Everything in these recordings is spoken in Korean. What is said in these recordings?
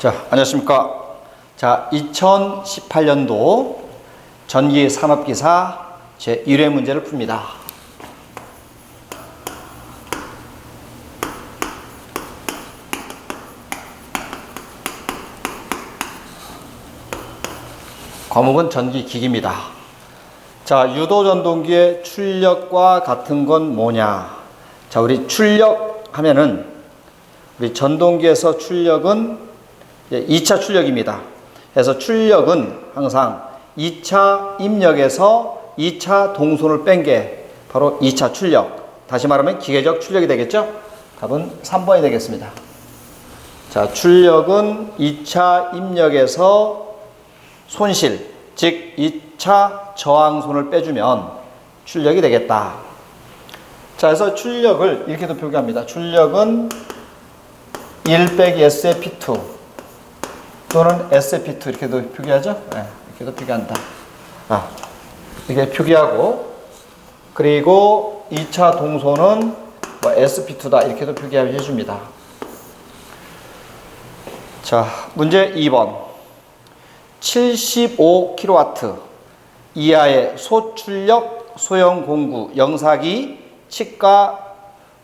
자, 안녕하십니까. 자, 2018년도 전기 산업기사 제1회 문제를 풉니다. 과목은 전기기기입니다. 자, 유도전동기의 출력과 같은 건 뭐냐? 자, 우리 출력 하면은 우리 전동기에서 출력은 2차 출력입니다. 그래서 출력은 항상 2차 입력에서 2차 동선을 뺀 게 바로 2차 출력. 다시 말하면 기계적 출력이 되겠죠? 답은 3번이 되겠습니다. 자, 출력은 2차 입력에서 손실, 즉 2차 저항손을 빼주면 출력이 되겠다. 자, 그래서 출력을 이렇게도 표기합니다. 출력은 1 빼기 SFP2 또는 SFP2 이렇게도 표기하죠? 네, 이렇게도 표기한다. 이렇게 표기하고, 그리고 2차 동소는 뭐 SP2다 이렇게도 표기해 줍니다. 자, 문제 2번. 75kW 이하의 소출력 소형 공구 영사기 치과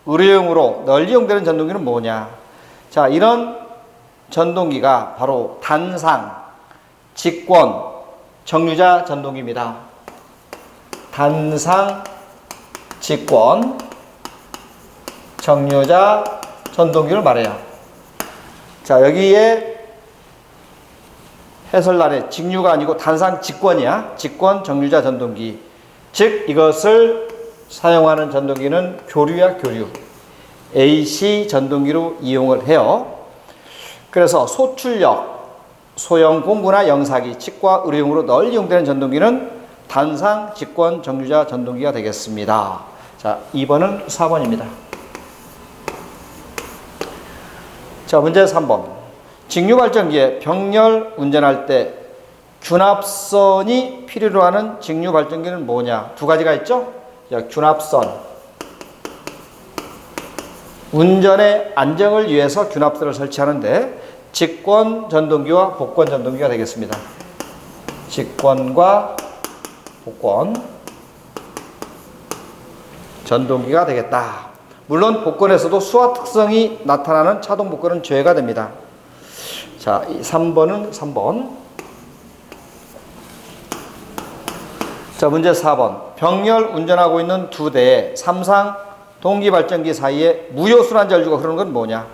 의료용으로 널리 이용되는 전동기는 뭐냐? 자, 이런 전동기가 바로 단상, 직권, 정류자 전동기입니다. 단상, 직권, 정류자 전동기를 말해요. 자, 여기에 해설란에 직류가 아니고 단상, 직권이야. 직권, 정류자 전동기. 즉 이것을 사용하는 전동기는 교류야, 교류. AC 전동기로 이용을 해요. 그래서 소출력, 소형 공구나 영사기, 치과 의료용으로 널리 이용되는 전동기는 단상, 직권, 정류자 전동기가 되겠습니다. 자, 2번은 4번입니다. 자, 문제 3번. 직류발전기에 병렬 운전할 때 균합선이 필요로 하는 직류발전기는 뭐냐? 두 가지가 있죠? 자, 균합선. 운전의 안정을 위해서 균합선을 설치하는데 직권 전동기와 복권 전동기가 되겠습니다. 직권과 복권 전동기가 되겠다. 물론 복권에서도 수화 특성이 나타나는 차동 복권은 제외가 됩니다. 자, 3번은 3번. 자, 문제 4번. 병렬 운전하고 있는 두 대의 삼상 동기발전기 사이에 무효순환 전류가 흐르는 건 뭐냐?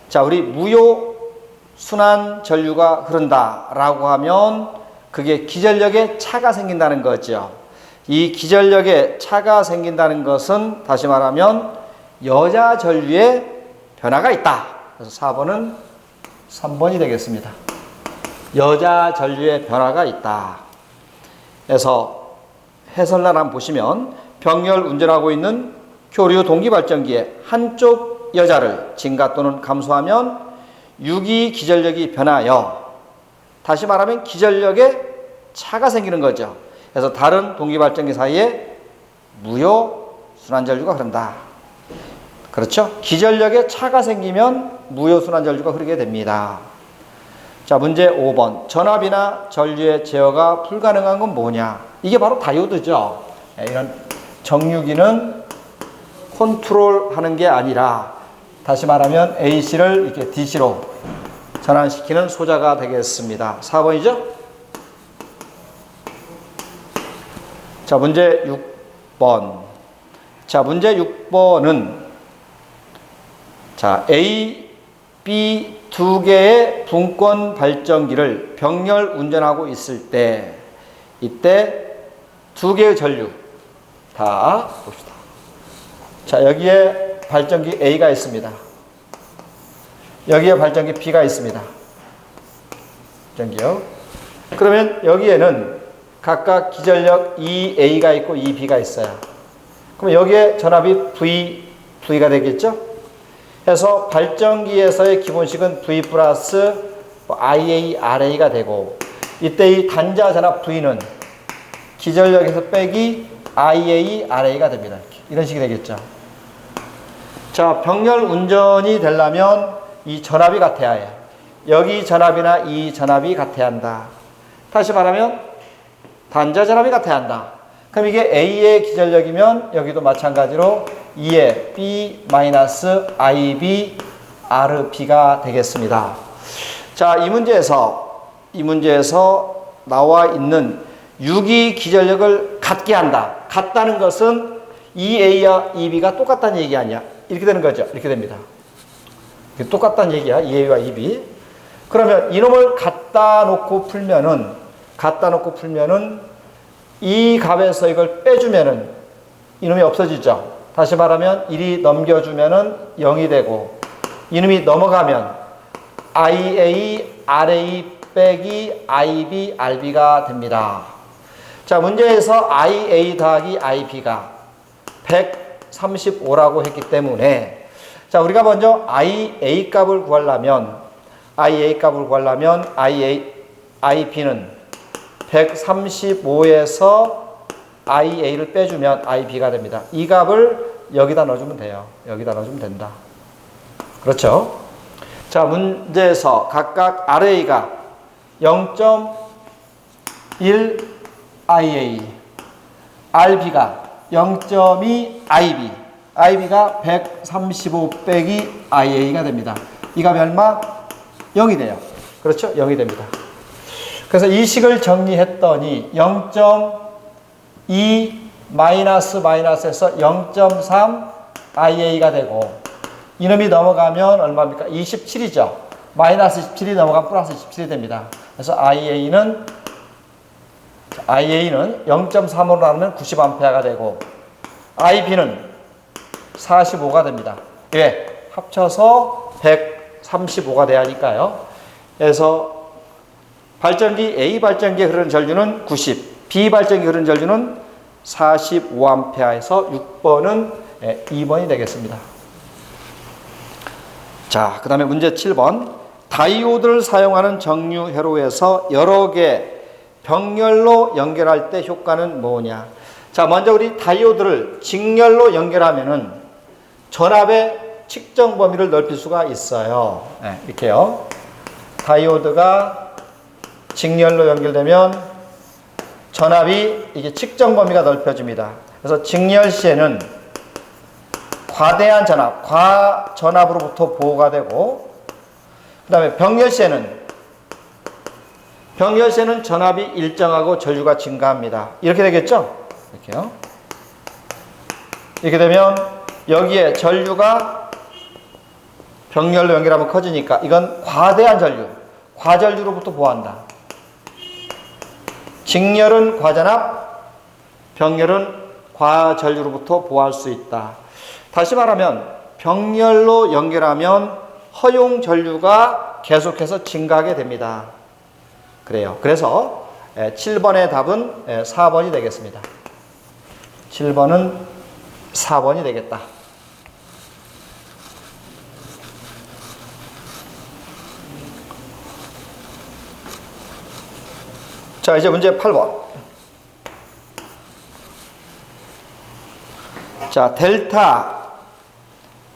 자, 우리 무효순환 전류가 흐른다라고 하면 그게 기전력에 차가 생긴다는 거죠. 이 기전력에 차가 생긴다는 것은 다시 말하면 여자 전류에 변화가 있다. 그래서 4번은 3번이 되겠습니다. 여자 전류에 변화가 있다. 그래서 해설란 한번 보시면 병렬 운전하고 있는 교류 동기발전기에 한쪽 여자를 증가 또는 감소하면 유기 기전력이 변하여 다시 말하면 기전력에 차가 생기는 거죠. 그래서 다른 동기발전기 사이에 무효 순환전류가 흐른다. 그렇죠? 기전력에 차가 생기면 무효 순환전류가 흐르게 됩니다. 자, 문제 5번. 전압이나 전류의 제어가 불가능한 건 뭐냐? 이게 바로 다이오드죠. 이런 정류기는 컨트롤하는 게 아니라 다시 말하면 AC를 이렇게 DC로 전환시키는 소자가 되겠습니다. 4번이죠? 자, 문제 6번. 자, 문제 6번은 자, A, B 두 개의 분권 발전기를 병렬 운전하고 있을 때 이때 두 개의 전류 다 봅시다. 자, 여기에 발전기 A가 있습니다. 여기에 발전기 B가 있습니다. 발전기요. 그러면 여기에는 각각 기전력 EA가 있고 EB가 있어요. 그럼 여기에 전압이 V가 되겠죠? 그래서 발전기에서의 기본식은 V 플러스 IA, RA가 되고 이때 이 단자 전압 V는 기전력에서 빼기 IA, RA가 됩니다. 이런 식이 되겠죠. 자, 병렬 운전이 되려면 이 전압이 같아야 해요. 여기 전압이나 이 전압이 같아야 한다. 다시 말하면 단자 전압이 같아야 한다. 그럼 이게 A의 기전력이면 여기도 마찬가지로 2의 B-IB RB가 되겠습니다. 자, 이 문제에서 나와 있는 유기 기전력을 같게 한다. 같다는 것은 2A와 2B가 똑같다는 얘기 아니야. 이렇게 되는 거죠. 이렇게 됩니다. 똑같다는 얘기야. 2A와 2B. 그러면 이놈을 갖다 놓고 풀면은 이 값에서 이걸 빼주면은 이놈이 없어지죠. 다시 말하면 1이 넘겨주면은 0이 되고 이놈이 넘어가면 IA, RA 빼기 IB, RB가 됩니다. 자, 문제에서 IA 더하기 IB가 135라고 했기 때문에 자, 우리가 먼저 IA 값을 구하려면 IB는 135에서 IA를 빼주면 IB가 됩니다. 이 값을 여기다 넣어주면 돼요. 여기다 넣어주면 된다. 그렇죠? 자, 문제에서 각각 RA가 0.1 IA, RB가 0.2 IB, IB가 135 빼기 IA가 됩니다. 이 값이 얼마? 0이 돼요. 그렇죠? 0이 됩니다. 그래서 이 식을 정리했더니 0.2 마이너스에서 0.3 IA가 되고 이놈이 넘어가면 얼마입니까? 27이죠. 마이너스 27이 넘어가면 플러스 27이 됩니다. 그래서 IA는 0.3으로 나누면 90A가 되고 IB는 45가 됩니다. 왜? 합쳐서 135가 돼야 하니까요. 그래서 A 발전기에 흐르는 전류는 90, B 발전기에 흐르는 전류는 45A에서 6번은 2번이 되겠습니다. 자, 그 다음에 문제 7번. 다이오드를 사용하는 정류 회로에서 여러 개 병렬로 연결할 때 효과는 뭐냐? 자, 먼저 우리 다이오드를 직렬로 연결하면은 전압의 측정 범위를 넓힐 수가 있어요. 네, 이렇게요. 다이오드가 직렬로 연결되면 전압이 이게 측정 범위가 넓혀집니다. 그래서 직렬 시에는 과대한 전압, 과전압으로부터 보호가 되고, 그 다음에 병렬 시에는 전압이 일정하고 전류가 증가합니다. 이렇게 되겠죠? 이렇게요. 이렇게 되면 여기에 전류가 병렬로 연결하면 커지니까 이건 과대한 전류, 과전류로부터 보호한다. 직렬은 과전압, 병렬은 과전류로부터 보호할 수 있다. 다시 말하면 병렬로 연결하면 허용 전류가 계속해서 증가하게 됩니다. 그래요. 그래서 7번의 답은 4번이 되겠습니다. 7번은 4번이 되겠다. 자, 이제 문제 8번. 자, 델타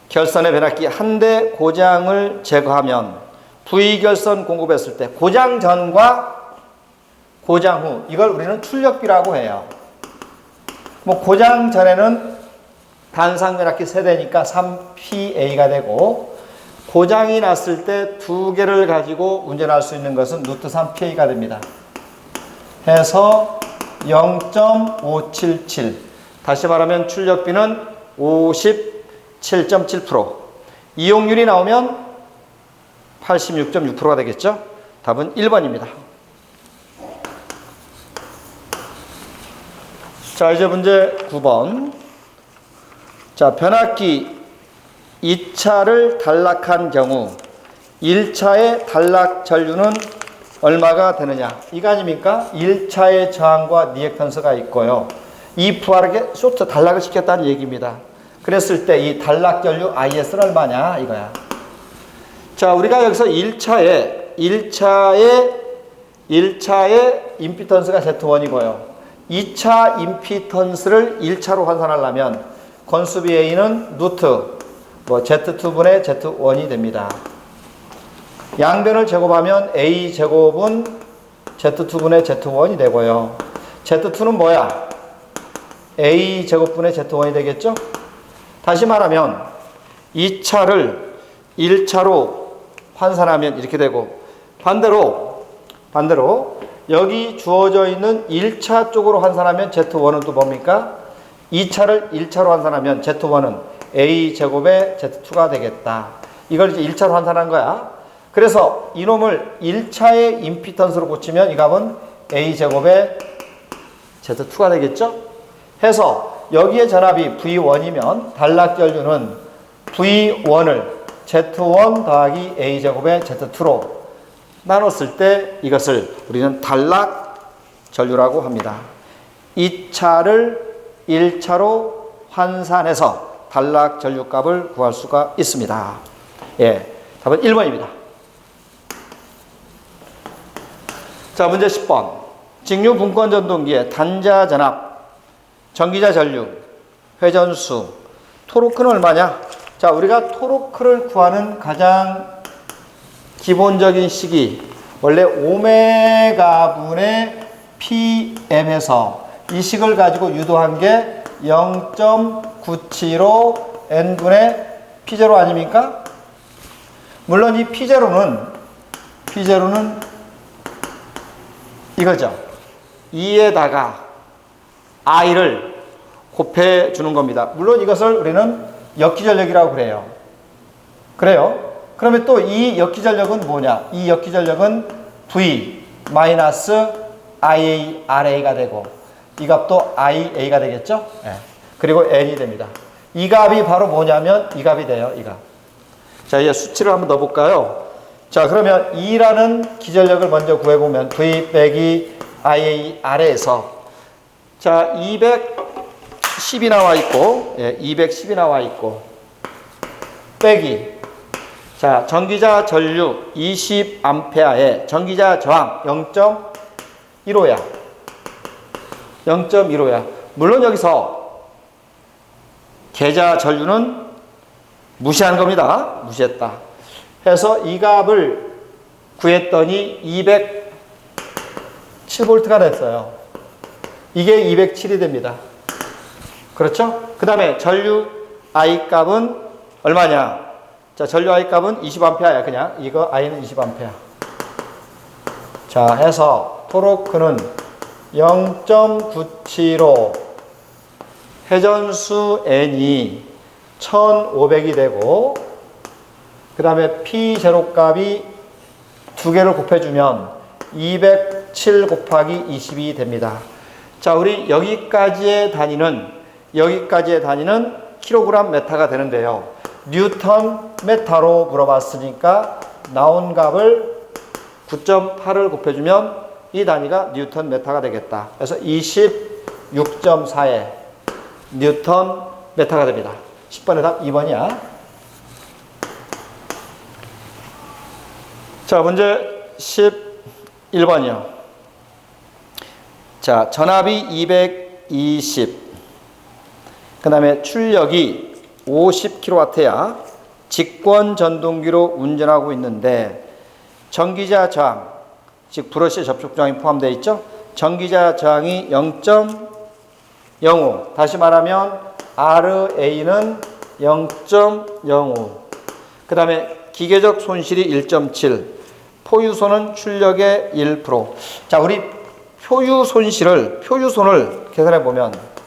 결선의 변압기 한 대 고장을 제거하면 V 결선 공급했을 때 고장 전과 고장 후, 이걸 우리는 출력비라고 해요. 뭐 고장 전에는 단상 변압기 세대니까 3PA가 되고, 고장이 났을 때 두 개를 가지고 운전할 수 있는 것은 루트 3PA가 됩니다. 해서 0.577. 다시 말하면 출력비는 57.7%. 이용률이 나오면 86.6%가 되겠죠? 답은 1번입니다. 자, 이제 문제 9번. 자, 변압기 2차를 단락한 경우 1차의 단락 전류는 얼마가 되느냐? 이거 아닙니까? 1차의 저항과 리액턴스가 있고요. 이 부하에게 쇼트 단락을 시켰다는 얘기입니다. 그랬을 때 이 단락 전류 IS는 얼마냐? 이거야. 자, 우리가 여기서 1차의 임피턴스가 Z1이고요. 2차 임피턴스를 1차로 환산하려면 건수비 A는 루트 Z2분의 Z1이 됩니다. 양변을 제곱하면 A제곱은 Z2분의 Z1이 되고요. Z2는 뭐야? A제곱분의 Z1이 되겠죠? 다시 말하면 2차를 1차로 환산하면 이렇게 되고, 반대로 여기 주어져 있는 1차 쪽으로 환산하면 Z1은 또 뭡니까? 2차를 1차로 환산하면 Z1은 A제곱의 Z2가 되겠다. 이걸 이제 1차로 환산한 거야. 그래서 이놈을 1차의 임피턴스로 고치면 이 값은 A제곱의 Z2가 되겠죠? 해서 여기에 전압이 V1이면 단락전류는 V1을 Z1 더하기 A제곱의 Z2로 나눴을 때 이것을 우리는 단락전류라고 합니다. 2차를 1차로 환산해서 단락전류값을 구할 수가 있습니다. 예, 답은 1번입니다. 자, 문제 10번. 직류 분권 전동기의 단자 전압, 전기자 전류, 회전수, 토르크는 얼마냐? 자, 우리가 토르크를 구하는 가장 기본적인 식이 원래 오메가분의 PM에서 이 식을 가지고 유도한 게 0.975 N분의 P0 아닙니까? 물론 이 P0는 이거죠. 2에다가 I를 곱해 주는 겁니다. 물론 이것을 우리는 역기전력이라고 그래요. 그러면 또 이 역기전력은 뭐냐? 이 역기전력은 V 마이너스 IARA가 되고, 이 값도 IA가 되겠죠? 네. 그리고 N이 됩니다. 이 값이 바로 뭐냐면 이 값이 돼요. 이 값. 자, 이제 수치를 한번 넣어볼까요? 자, 그러면 E라는 기전력을 먼저 구해보면 V 빼기 IAR에서 자, 210이 나와 있고, 예, 210이 나와 있고, 빼기 자, 전기자 전류 20A에 전기자 저항 0.15야. 0.15야. 물론 여기서 계자 전류는 무시한 겁니다. 무시했다. 해서 이 값을 구했더니 207V가 됐어요. 이게 207이 됩니다. 그렇죠? 그 다음에 전류 I 값은 얼마냐? 자, 전류 I 값은 20A야. 그냥 이거 I는 20A. 자, 해서 토르크는 0.975 회전수 N이 1500이 되고, 그 다음에 P0 값이 두 개를 곱해주면 207 곱하기 20이 됩니다. 자, 우리 여기까지의 단위는 킬로그램 메타가 되는데요. 뉴턴 메타로 물어봤으니까 나온 값을 9.8을 곱해주면 이 단위가 뉴턴 메타가 되겠다. 그래서 26.4의 뉴턴 메타가 됩니다. 10번의 답 2번이야. 자, 문제 11번이요. 자, 전압이 220, 그 다음에 출력이 50kW야. 직권 전동기로 운전하고 있는데 전기자 저항, 즉 브러쉬 접촉 저항이 포함되어 있죠. 전기자 저항이 0.05. 다시 말하면 RA는 0.05. 그 다음에 기계적 손실이 1.7. 포유손은 출력의 1%. 자, 우리 표유손을 계산해 보면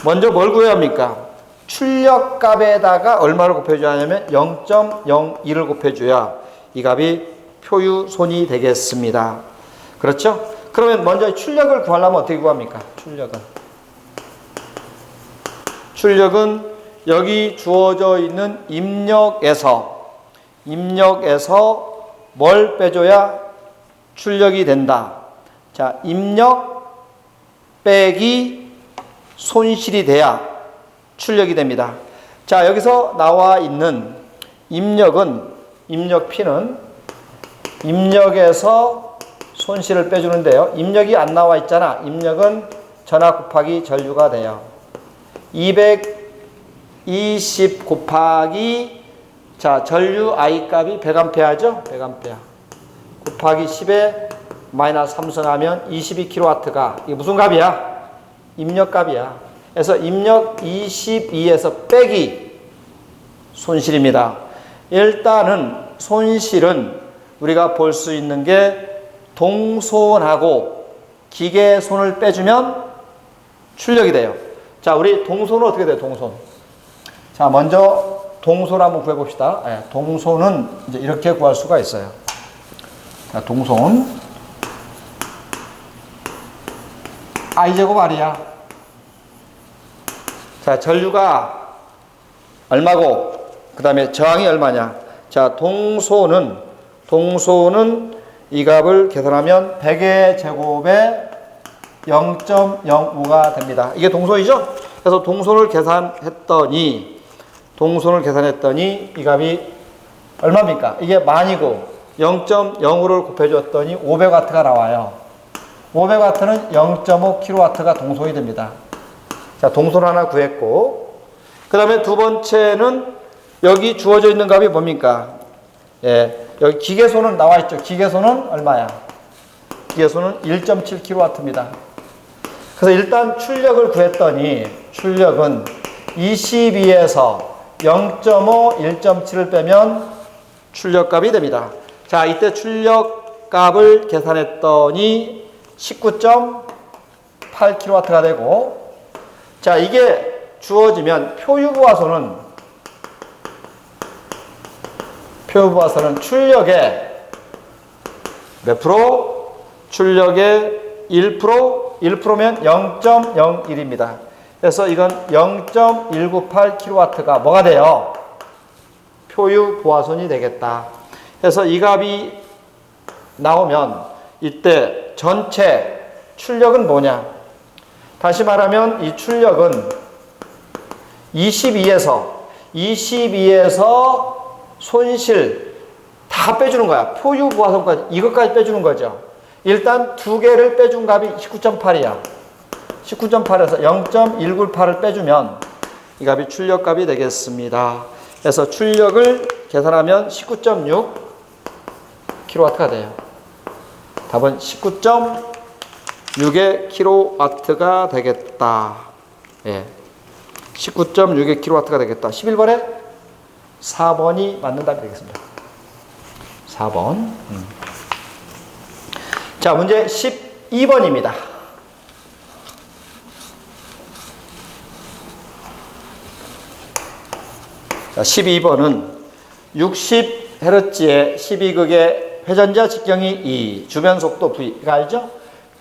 먼저 뭘 구해야 합니까? 출력값에다가 얼마를 곱해줘야 하냐면 0.01을 곱해줘야 이 값이 표유손이 되겠습니다. 그렇죠? 그러면 먼저 출력을 구하려면 어떻게 구합니까? 출력은 여기 주어져 있는 입력에서 뭘 빼줘야 출력이 된다. 자, 입력 빼기 손실이 돼야 출력이 됩니다. 자, 여기서 나와 있는 입력은, 입력 P는 입력에서 손실을 빼주는데요. 입력이 안 나와 있잖아. 입력은 전압 곱하기 전류가 돼요. 220 곱하기 자, 전류 I 값이 100A죠? 100A. 곱하기 10에 마이너스 3승하면 22kW가 이게 무슨 값이야? 입력값이야. 그래서 입력 22에서 빼기 손실입니다. 일단은 손실은 우리가 볼 수 있는 게 동손하고 기계손을 빼주면 출력이 돼요. 자, 우리 동손은 어떻게 돼요? 동손. 자, 먼저 동손 한번 구해봅시다. 네, 동손은 이제 이렇게 구할 수가 있어요. 자, 동손. I제곱 R이야. 자, 전류가 얼마고, 그 다음에 저항이 얼마냐. 자, 동손은 이 값을 계산하면 100의 제곱에 0.05가 됩니다. 이게 동손이죠? 그래서 동손을 계산했더니 이 값이 얼마입니까? 이게 만이고 0.05를 곱해줬더니 500W가 나와요. 500W는 0.5kW가 동손이 됩니다. 자, 동손 하나 구했고, 그 다음에 두 번째는 여기 주어져 있는 값이 뭡니까? 예, 여기 기계손은 나와 있죠. 기계손은 얼마야? 기계손은 1.7kW입니다. 그래서 일단 출력을 구했더니 출력은 22에서 0.5, 1.7을 빼면 출력값이 됩니다. 자, 이때 출력값을 계산했더니 19.8kW가 되고, 자, 이게 주어지면 표유부하선은 출력의 몇 프로? 출력의 1%? 1%면 0.01입니다. 그래서 이건 0.198kW가 뭐가 돼요? 표유 보화선이 되겠다. 그래서 이 값이 나오면 이때 전체 출력은 뭐냐? 다시 말하면 이 출력은 22에서 손실 다 빼주는 거야. 표유 보화선까지 이것까지 빼주는 거죠. 일단 두 개를 빼준 값이 19.8이야. 19.8에서 0.198을 빼주면 이 값이 출력값이 되겠습니다. 그래서 출력을 계산하면 19.6kW가 돼요. 답은 19.6의 kW가 되겠다. 예. 19.6의 kW가 되겠다. 11번에 4번이 맞는 답이 되겠습니다. 4번. 자, 문제 12번입니다. 자, 12번은 60Hz의 12극의 회전자 직경이 2, 주변 속도 V. 이거 알죠?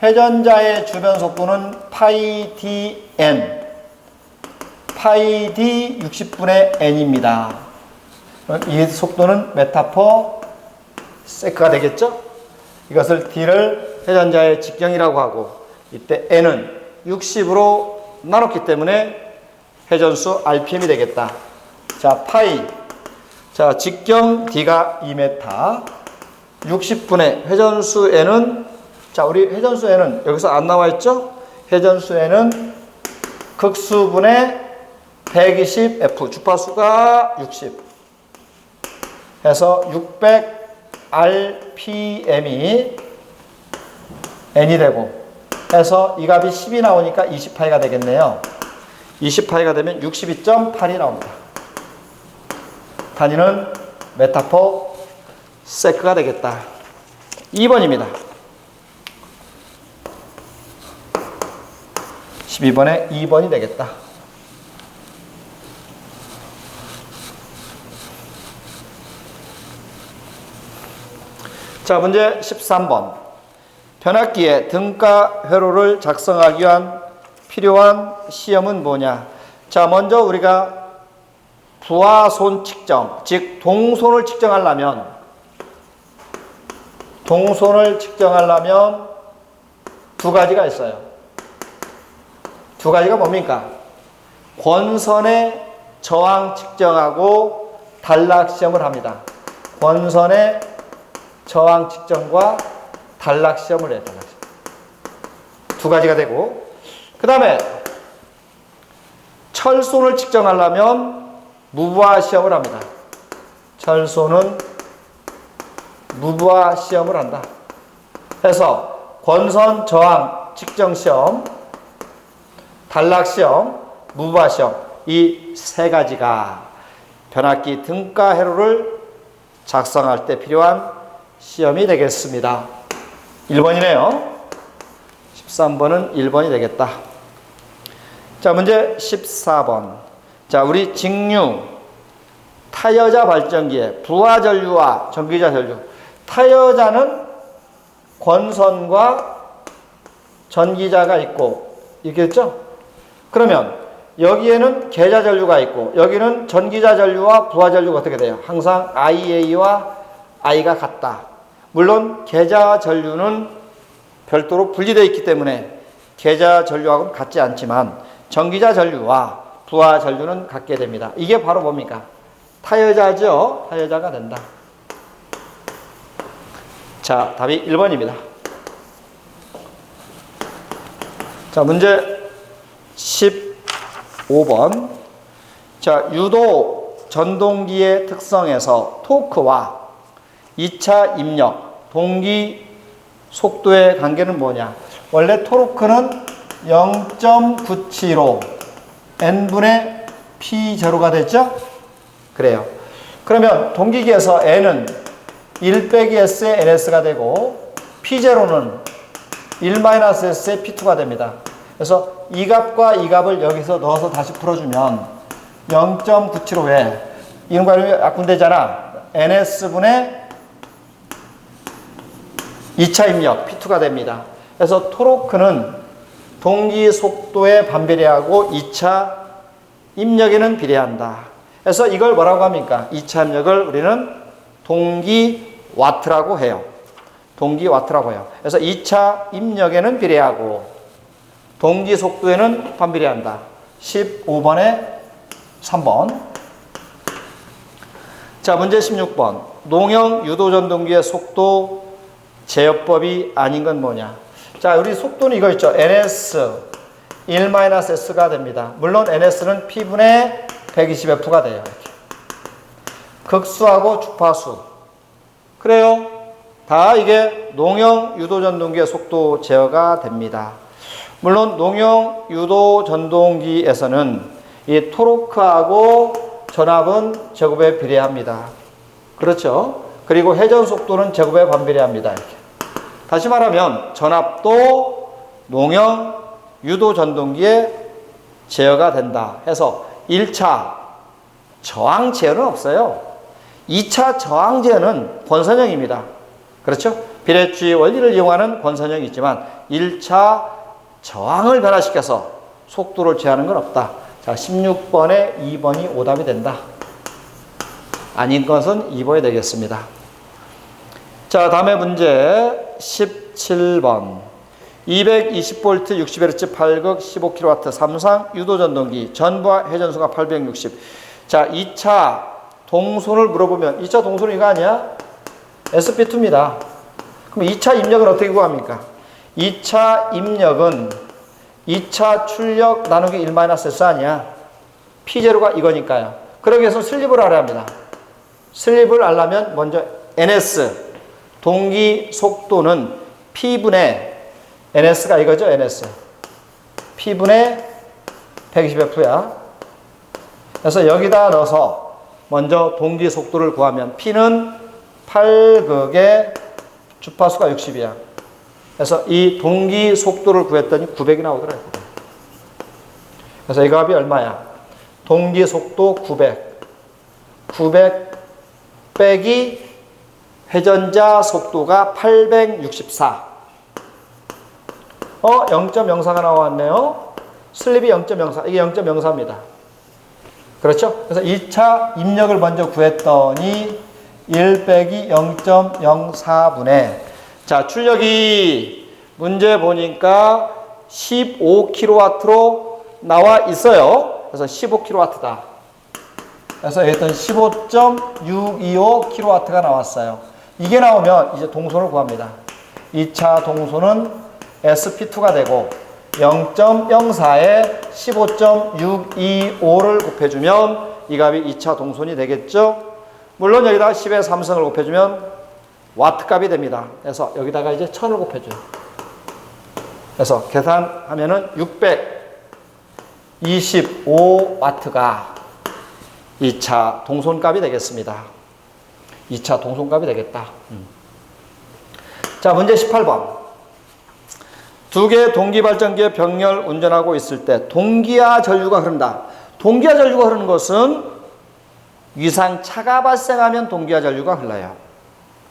회전자의 주변 속도는 파이 dn, 파이 d 60분의 n입니다. 이 속도는 메타/세컨드가 되겠죠? 이것을 d를 회전자의 직경이라고 하고, 이때 n은 60으로 나눴기 때문에 회전수 rpm이 되겠다. 자, 파이. 자, 직경 d가 2m, 60분의 회전수 n은, 자, 우리 회전수 n은 여기서 안 나와 있죠? 회전수 n은 극수분의 120f, 주파수가 60. 해서 600 rpm이 n이 되고, 해서 이 값이 10이 나오니까 20파이가 되겠네요. 20파이가 되면 62.8이 나옵니다. 단위는 메타/세컨드가 되겠다. 2번입니다. 12번에 2번이 되겠다. 자, 문제 13번. 변압기의 등가 회로를 작성하기 위한 필요한 시험은 뭐냐? 자, 먼저 우리가 부하손 측정, 즉 동손을 측정하려면 두 가지가 있어요. 두 가지가 뭡니까? 권선의 저항 측정하고 단락 시험을 합니다. 권선의 저항 측정과 단락 시험을 해요. 두 가지가 되고, 그 다음에 철손을 측정하려면 무부하 시험을 합니다. 철소는 무부하 시험을 한다. 해서 권선 저항 측정 시험, 단락 시험, 무부하 시험 이 세 가지가 변압기 등가 회로를 작성할 때 필요한 시험이 되겠습니다. 1번이네요. 13번은 1번이 되겠다. 자, 문제 14번. 자, 우리 직류 타여자 발전기의 부하 전류와 전기자 전류. 타여자는 권선과 전기자가 있고 있겠죠? 그러면 여기에는 계자 전류가 있고 여기는 전기자 전류와 부하 전류가 어떻게 돼요? 항상 IA와 I가 같다. 물론 계자 전류는 별도로 분리되어 있기 때문에 계자 전류하고는 같지 않지만 전기자 전류와 부하 전류는 같게 됩니다. 이게 바로 뭡니까? 타여자죠. 타여자가 된다. 자, 답이 1번입니다. 자, 문제 15번. 자, 유도 전동기의 특성에서 토크와 2차 입력, 동기 속도의 관계는 뭐냐? 원래 토르크는 0.975 N분의 P0가 됐죠? 그래요. 그러면 동기기에서 N은 1 빼기 S의 NS가 되고 P0는 1-S의 P2가 됩니다. 그래서 이 값과 이 값을 여기서 넣어서 다시 풀어주면 0.975에 이름과 이름이 약분되잖아. NS분의 2차 입력 P2가 됩니다. 그래서 토르크는 동기 속도에 반비례하고 2차 입력에는 비례한다. 그래서 이걸 뭐라고 합니까? 2차 입력을 우리는 동기 와트라고 해요. 동기 와트라고 해요. 그래서 2차 입력에는 비례하고 동기 속도에는 반비례한다. 15번에 3번. 자, 문제 16번. 농형 유도전동기의 속도 제어법이 아닌 건 뭐냐? 자, 우리 속도는 이거 있죠. NS 1-S가 됩니다. 물론 NS는 P분의 120F가 돼요. 이렇게. 극수하고 주파수. 그래요. 다 이게 농형 유도전동기의 속도 제어가 됩니다. 물론 농형 유도전동기에서는 이 토르크하고 전압은 제곱에 비례합니다. 그렇죠. 그리고 회전 속도는 제곱에 반비례합니다. 이렇게. 다시 말하면 전압도 농형 유도전동기에 제어가 된다 해서 1차 저항 제어는 없어요. 2차 저항 제어는 권선형입니다. 그렇죠? 비례주의 원리를 이용하는 권선형이 있지만 1차 저항을 변화시켜서 속도를 제어하는 건 없다. 자, 16번에 2번이 오답이 된다. 아닌 것은 2번이 되겠습니다. 자, 다음에 문제 17번. 220V 60Hz 8극 15kW 삼상 유도전동기 전부하 회전수가 860. 자, 2차 동선을 물어보면 2차 동선은 이거 아니야? SP2입니다. 그럼 2차 입력은 어떻게 구합니까? 2차 입력은 2차 출력 나누기 1-S 아니야? P0가 이거니까요. 그러기 위해서 슬립을 알아야 합니다. 슬립을 알려면 먼저 NS 동기 속도는 P분의 NS가 이거죠. NS P분의 120F야. 그래서 여기다 넣어서 먼저 동기 속도를 구하면 P는 8극의 주파수가 60이야. 그래서 이 동기 속도를 구했더니 900이 나오더라고요. 그래서 이 값이 얼마야? 동기 속도 900. 900 빼기 회전자 속도가 864. 0.04가 나왔네요. 슬립이 0.04. 이게 0.04입니다. 그렇죠? 그래서 2차 입력을 먼저 구했더니 1 빼기 0.04분의 자, 출력이 문제 보니까 15kW로 나와 있어요. 그래서 15kW다. 그래서 일단 15.625kW가 나왔어요. 이게 나오면 이제 동선을 구합니다. 2차 동선은 SP2가 되고 0.04에 15.625를 곱해주면 이 값이 2차 동선이 되겠죠. 물론 여기다가 10의 3승을 곱해주면 와트 값이 됩니다. 그래서 여기다가 이제 1000을 곱해줘요. 그래서 계산하면은 625와트가 2차 동손값이 되겠습니다. 2차 동손값이 되겠다. 자, 문제 18번. 두 개의 동기발전기의 병렬 운전하고 있을 때 동기화 전류가 흐른다. 동기화 전류가 흐르는 것은 위상차가 발생하면 동기화 전류가 흘러요.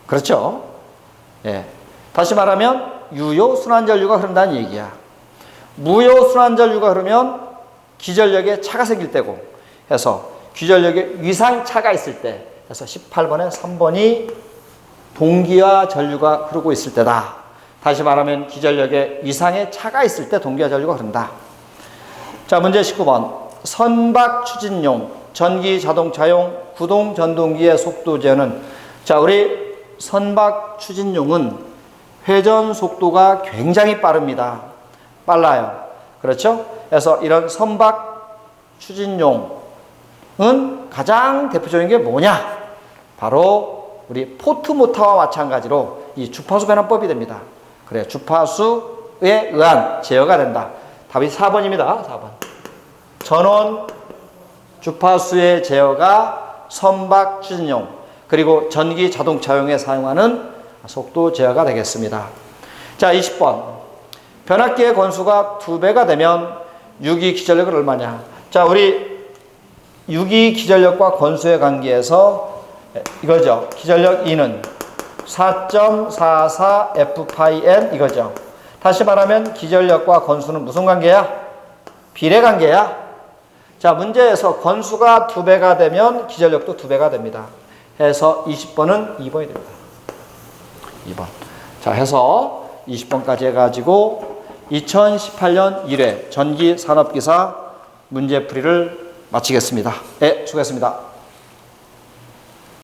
그렇죠? 예. 다시 말하면 유효 순환 전류가 흐른다는 얘기야. 무효 순환 전류가 흐르면 기전력에 차가 생길 때고 해서 기전력에 위상차가 있을 때, 그래서 18번에 3번이 동기화 전류가 흐르고 있을 때다. 다시 말하면 기전력에 위상에 차가 있을 때 동기화 전류가 흐른다. 자, 문제 19번. 선박 추진용, 전기 자동차용, 구동 전동기의 속도 제어는, 자, 우리 선박 추진용은 회전 속도가 굉장히 빠릅니다. 빨라요. 그렇죠? 그래서 이런 선박 추진용은 가장 대표적인 게 뭐냐? 바로 우리 포트 모터와 마찬가지로 이 주파수 변환법이 됩니다. 그래, 주파수에 의한 제어가 된다. 답이 4번입니다. 4번. 전원 주파수의 제어가 선박 추진용, 그리고 전기 자동차용에 사용하는 속도 제어가 되겠습니다. 자, 20번. 변압기의 건수가 2배가 되면 유기 기전력은 얼마냐? 자, 우리 유기 기전력과 건수의 관계에서 이거죠. 기전력 E는 4.44 F파이 N 이거죠. 다시 말하면 기전력과 건수는 무슨 관계야? 비례 관계야. 자, 문제에서 건수가 2배가 되면 기전력도 2배가 됩니다. 해서 20번은 2번이 됩니다. 2번. 자, 해서 20번까지 해가지고 2018년 1회 전기산업기사 문제풀이를 마치겠습니다. 네, 수고했습니다.